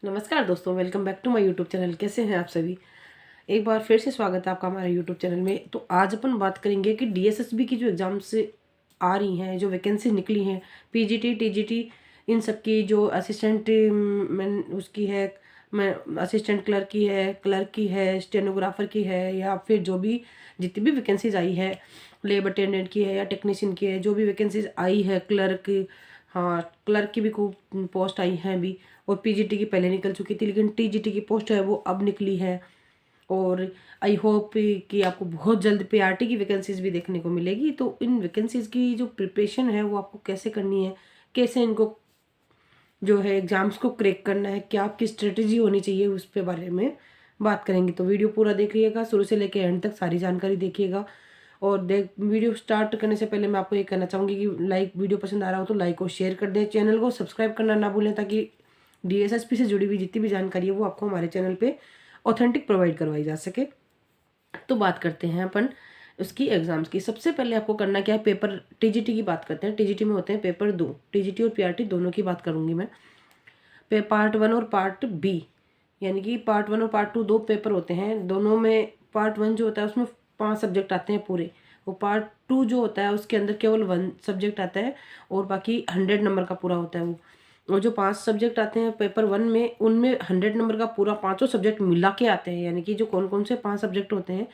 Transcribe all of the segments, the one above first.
नमस्कार दोस्तों, welcome back to my YouTube channel. कैसे हैं आप सभी। एक बार फिर से स्वागत है आपका हमारे यूट्यूब चैनल में। तो आज अपन बात करेंगे कि डीएसएसबी की जो एग्ज़ाम्स आ रही हैं, जो वैकेंसी निकली हैं, पीजीटी टीजीटी इन सब की, जो असिस्टेंट मैन उसकी है, मैं असिस्टेंट क्लर्क की है, स्टेनोग्राफर की है, या फिर जो भी जितनी भी वैकेंसीज आई है, लेब अटेंडेंट की है या टेक्नीशियन की है, जो भी वैकेंसीज आई है, क्लर्क, हाँ क्लर्क की भी खूब पोस्ट आई हैं अभी। और पीजीटी की पहले निकल चुकी थी, लेकिन टीजीटी की पोस्ट है वो अब निकली है। और आई होप कि आपको बहुत जल्द पीआरटी की वैकेंसीज भी देखने को मिलेगी। तो इन वैकेंसीज की जो प्रिपरेशन है वो आपको कैसे करनी है, कैसे इनको जो है एग्जाम्स को क्रैक करना है, क्या आपकी स्ट्रेटजी होनी चाहिए, उस पे बारे में बात करेंगे। तो वीडियो पूरा देखिएगा, शुरू से लेकर एंड तक सारी जानकारी देखिएगा। और वीडियो स्टार्ट करने से पहले मैं आपको ये कहना चाहूँगी कि वीडियो पसंद आ रहा हो तो लाइक और शेयर कर दें, चैनल को सब्सक्राइब करना ना भूलें, ताकि डीएसएसपी से जुड़ी हुई जितनी भी जानकारी है वो आपको हमारे चैनल पे ऑथेंटिक प्रोवाइड करवाई जा सके। तो बात करते हैं अपन उसकी एग्जाम्स की। सबसे पहले आपको करना क्या है, पेपर टीजीटी की बात करते हैं। टीजीटी में होते हैं पेपर दो, टीजीटी और पीआरटी दोनों की बात करूंगी मैं। पार्ट 1 और पार्ट बी, यानी कि पार्ट 1 और पार्ट 2 दो पेपर होते हैं। दोनों में पार्ट 1 जो होता है उसमें 5 सब्जेक्ट आते हैं पूरे। वो पार्ट 2 जो होता है उसके अंदर केवल 1 सब्जेक्ट आता है, और बाकी 100 नंबर का पूरा होता है वो। और जो 5 सब्जेक्ट आते हैं पेपर 1 में, उनमें 100 नंबर का पूरा पाँचों सब्जेक्ट मिला के आते हैं। यानी कि जो कौन कौन से 5 सब्जेक्ट होते हैं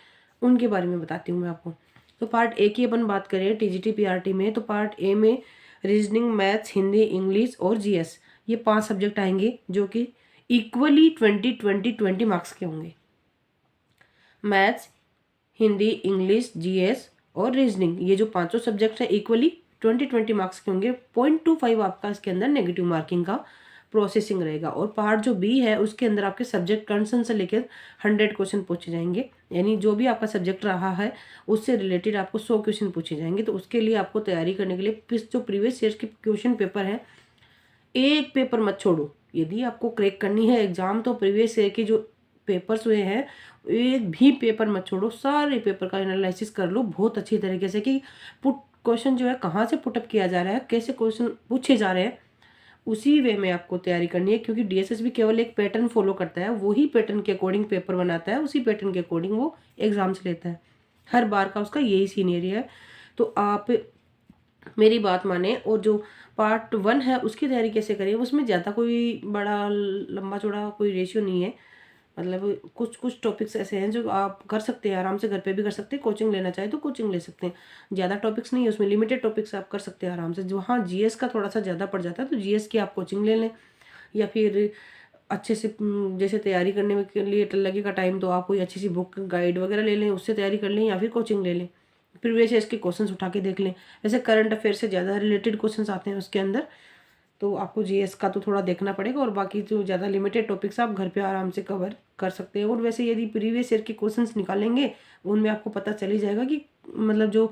उनके बारे में बताती हूँ मैं आपको। तो पार्ट ए की अपन बात करें टीजीटी पीआरटी में, तो पार्ट ए में रीजनिंग, मैथ्स, हिंदी, इंग्लिश और जीएस, ये 5 सब्जेक्ट आएंगे जो कि इक्वली 20 मार्क्स के होंगे। मैथ्स, हिंदी, इंग्लिश, जीएस और रीजनिंग, ये जो पांचों सब्जेक्ट है इक्वली 20 मार्क्स के होंगे। 0.25 आपका इसके अंदर नेगेटिव मार्किंग का प्रोसेसिंग रहेगा। और पार्ट जो बी है उसके अंदर आपके सब्जेक्ट कंसर्न से लेकर 100 क्वेश्चन पूछे जाएंगे। यानी जो भी आपका सब्जेक्ट रहा है उससे रिलेटेड आपको 100 क्वेश्चन पूछे जाएंगे। तो उसके लिए आपको तैयारी करने के लिए जो प्रीवियस ईयर के क्वेश्चन पेपर है, एक पेपर मत छोड़ो। यदि आपको क्रैक करनी है एग्जाम तो प्रीवियस ईयर के जो पेपर्स हुए हैं एक भी पेपर मत छोड़ो, सारे पेपर का एनालिसिस कर लो बहुत अच्छी तरीके से कि पुट क्वेश्चन जो है कहाँ से पुटअप किया जा रहा है, कैसे क्वेश्चन पूछे जा रहे हैं, उसी वे में आपको तैयारी करनी है। क्योंकि डीएसएसबी केवल एक पैटर्न फॉलो करता है, वही पैटर्न के अकॉर्डिंग पेपर बनाता है, उसी पैटर्न के अकॉर्डिंग वो एग्जाम्स लेता है। हर बार का उसका यही सीनियर है। तो आप मेरी बात माने और जो पार्ट 1 है उसकी तैयारी कैसे करें, उसमें ज़्यादा कोई बड़ा लंबा चौड़ा कोई रेशियो नहीं है। मतलब कुछ कुछ टॉपिक्स ऐसे हैं जो आप कर सकते हैं, आराम से घर पे भी कर सकते हैं। कोचिंग लेना चाहे तो कोचिंग ले सकते हैं। ज़्यादा टॉपिक्स नहीं है उसमें, लिमिटेड टॉपिक्स आप कर सकते हैं आराम से। जो हाँ जीएस का थोड़ा सा ज़्यादा पड़ जाता है तो जीएस की आप कोचिंग ले लें, या फिर अच्छे से जैसे तैयारी करने में के लिए लगेगा टाइम तो आप कोई अच्छी सी बुक गाइड वगैरह ले लें, उससे तैयारी कर लें, या फिर कोचिंग ले लें। प्रीवियस इसके क्वेश्चंस उठा के देख लें। वैसे करंट अफेयर से ज़्यादा रिलेटेड क्वेश्चंस आते हैं उसके अंदर, तो आपको जीएस का तो थोड़ा देखना पड़ेगा। और बाकी जो ज़्यादा लिमिटेड टॉपिक्स आप घर पे आराम से कवर कर सकते हैं। और वैसे यदि प्रीवियस ईयर के क्वेश्चंस निकालेंगे उनमें आपको पता चल ही जाएगा कि मतलब जो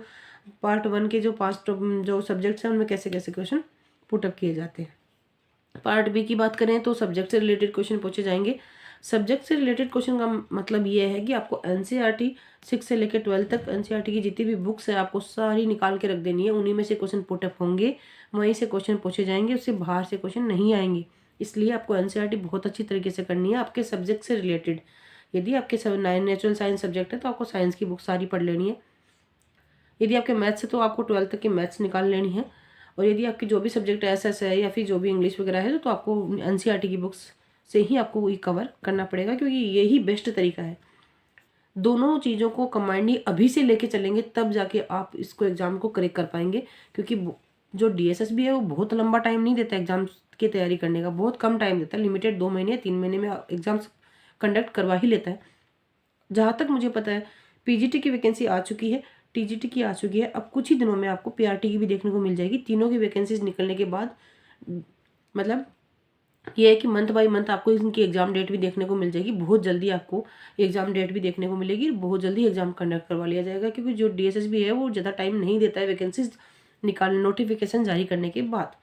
पार्ट 1 के जो 5 जो सब्जेक्ट्स हैं उनमें कैसे कैसे क्वेश्चन पुटअप किए जाते हैं। पार्ट बी की बात करें तो सब्जेक्ट से रिलेटेड क्वेश्चन पूछे जाएंगे। सब्जेक्ट से रिलेटेड क्वेश्चन का मतलब ये है कि आपको एनसीईआरटी 6 से लेकर 12 तक एनसीईआरटी की जितनी भी बुक्स है आपको सारी निकाल के रख देनी है। उन्हीं में से क्वेश्चन पुटअप होंगे, वहीं से क्वेश्चन पूछे जाएंगे, उससे बाहर से क्वेश्चन नहीं आएंगे। इसलिए आपको एनसीईआरटी बहुत अच्छी तरीके से करनी है आपके सब्जेक्ट से रिलेटेड। यदि आपके नेचुरल साइंस सब्जेक्ट है तो आपको साइंस की बुक सारी पढ़ लेनी है। यदि आपके मैथ्स है तो आपको 12 तक की मैथ्स निकाल लेनी है। और यदि आपकी जो भी सब्जेक्ट एसएस है या फिर जो भी इंग्लिश वगैरह है तो आपको एनसीईआरटी की बुक्स से ही आपको ये कवर करना पड़ेगा, क्योंकि यही बेस्ट तरीका है। दोनों चीज़ों को कंबाइंडली अभी से लेके चलेंगे तब जाके आप इसको एग्जाम को करेक्ट कर पाएंगे। क्योंकि जो डीएसएसबी है वो बहुत लंबा टाइम नहीं देता एग्जाम की तैयारी करने का, बहुत कम टाइम देता है। लिमिटेड 2 महीने 3 महीने में एग्जाम्स कंडक्ट करवा ही लेता है। जहाँ तक मुझे पता है पीजीटी की वैकेंसी आ चुकी है, टीजीटी की आ चुकी है। अब कुछ ही दिनों में आपको पीआरटी की भी देखने को मिल जाएगी। तीनों की वैकेंसीज निकलने के बाद मतलब ये है कि मंथ बाय मंथ आपको इनकी एग्जाम डेट भी देखने को मिल जाएगी। बहुत जल्दी आपको एग्जाम डेट भी देखने को मिलेगी, बहुत जल्दी एग्जाम कंडक्ट करवा लिया जाएगा। क्योंकि जो डीएसएसबी है वो ज़्यादा टाइम नहीं देता है वैकेंसीज निकालने, नोटिफिकेशन जारी करने के बाद।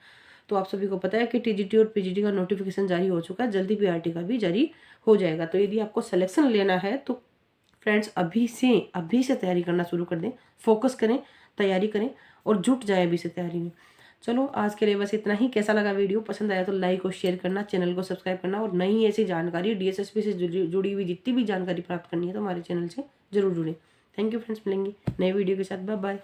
तो आप सभी को पता है कि टीजीटी और पीजीटी का नोटिफिकेशन जारी हो चुका है, जल्दी पीआरटी का भी जारी हो जाएगा। तो यदि आपको सिलेक्शन लेना है तो फ्रेंड्स अभी से तैयारी करना शुरू कर दें, फोकस करें, तैयारी करें और जुट जाए अभी से तैयारी में। चलो आज के लिए बस इतना ही। कैसा लगा वीडियो, पसंद आया तो लाइक और शेयर करना, चैनल को सब्सक्राइब करना, और नई ऐसी जानकारी DSSP से जुड़ी हुई जितनी भी जानकारी प्राप्त करनी है तो हमारे चैनल से जरूर जुड़ें। थैंक यू फ्रेंड्स, मिलेंगे नए वीडियो के साथ। Bye bye.